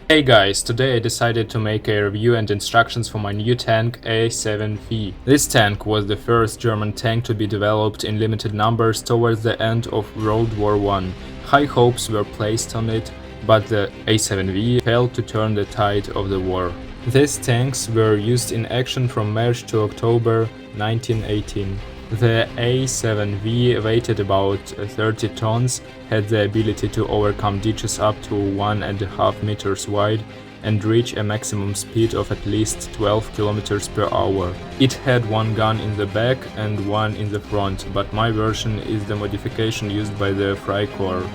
Hey guys, today I decided to make a review and instructions for my new tank A7V. This tank was the first German tank to be developed in limited numbers towards the end of World War I. High hopes were placed on it, but the A7V failed to turn the tide of the war. These tanks were used in action from March to October 1918. The A7V weighted about 30 tons, had the ability to overcome ditches up to 1.5 meters wide and reach a maximum speed of at least 12 kilometers per hour. It had one gun in the back and one in the front, but my version is the modification used by the Freikorps.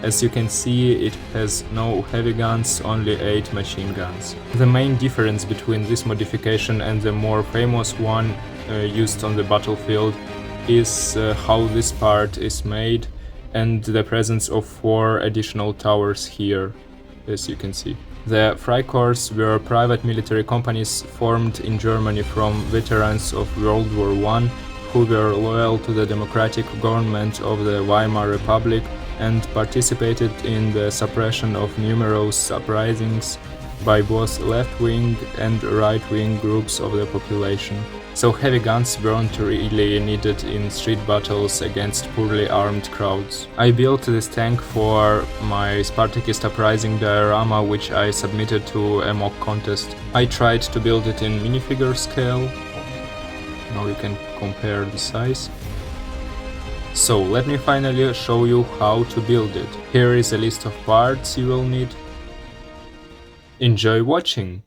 As you can see, it has no heavy guns, only 8 machine guns. The main difference between this modification and the more famous one used on the battlefield is how this part is made and the presence of 4 additional towers here, as you can see. The Freikorps were private military companies formed in Germany from veterans of World War I who were loyal to the democratic government of the Weimar Republic and participated in the suppression of numerous uprisings by both left-wing and right-wing groups of the population. So heavy guns weren't really needed in street battles against poorly armed crowds. I built this tank for my Spartakist uprising diorama, which I submitted to a mock contest. I tried to build it in minifigure scale. Now you can compare the size. So let me finally show you how to build it. Here is a list of parts you will need. Enjoy watching!